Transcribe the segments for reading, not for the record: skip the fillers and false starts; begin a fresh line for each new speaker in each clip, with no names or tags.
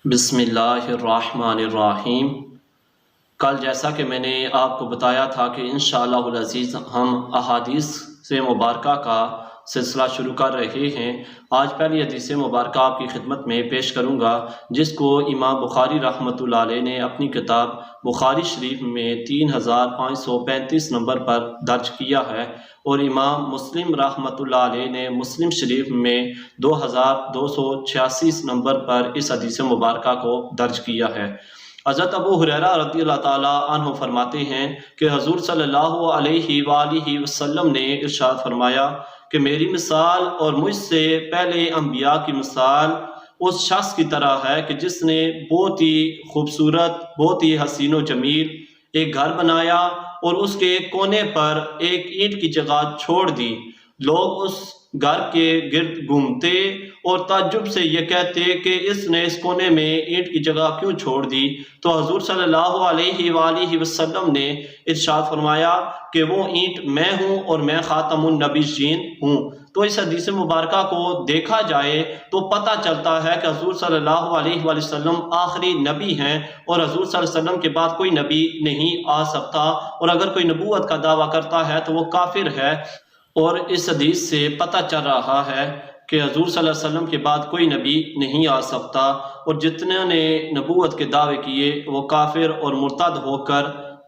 بسم اللہ الرحمن الرحیم۔ کل جیسا کہ میں نے آپ کو بتایا تھا کہ انشاءاللہ العزیز ہم احادیث سے مبارکہ کا سلسلہ شروع کر رہے ہیں۔ آج پہلی حدیث مبارکہ آپ کی خدمت میں پیش کروں گا، جس کو امام بخاری رحمۃ اللہ علیہ نے اپنی کتاب بخاری شریف میں 3535 نمبر پر درج کیا ہے، اور امام مسلم رحمۃ اللہ علیہ نے مسلم شریف میں 2286 نمبر پر اس حدیث مبارکہ کو درج کیا ہے۔ حضرت ابو ہریرہ رضی اللہ تعالیٰ عنہ فرماتے ہیں کہ حضور صلی اللہ علیہ وآلہ وسلم نے ارشاد فرمایا کہ میری مثال اور مجھ سے پہلے انبیاء کی مثال اس شخص کی طرح ہے کہ جس نے بہت ہی خوبصورت، بہت ہی حسین و جمیل ایک گھر بنایا اور اس کے ایک کونے پر ایک اینٹ کی جگہ چھوڑ دی۔ لوگ اس گھر کے گرد گھومتے اور تعجب سے یہ کہتے کہ اس نے اس کونے میں اینٹ کی جگہ کیوں چھوڑ دی؟ تو حضور صلی اللہ علیہ وآلہ وسلم نے ارشاد فرمایا کہ وہ اینٹ میں ہوں اور میں خاتم النبیین ہوں۔ تو اس حدیث مبارکہ کو دیکھا جائے تو پتہ چلتا ہے کہ حضور صلی اللہ علیہ وآلہ وسلم آخری نبی ہیں، اور حضور صلی اللہ علیہ وسلم کے بعد کوئی نبی نہیں آ سکتا، اور اگر کوئی نبوت کا دعویٰ کرتا ہے تو وہ کافر ہے۔ اور اس حدیث سے پتہ چل رہا ہے کہ حضور صلی اللہ علیہ وسلم کے بعد کوئی نبی نہیں آ سکتا، اور جتنے نے نبوت کے دعوے کیے وہ کافر اور مرتد ہو کر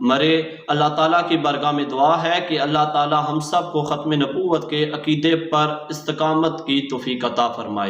مرے۔ اللہ تعالیٰ کی بارگاہ میں دعا ہے کہ اللہ تعالیٰ ہم سب کو ختم نبوت کے عقیدے پر استقامت کی توفیق عطا فرمائے۔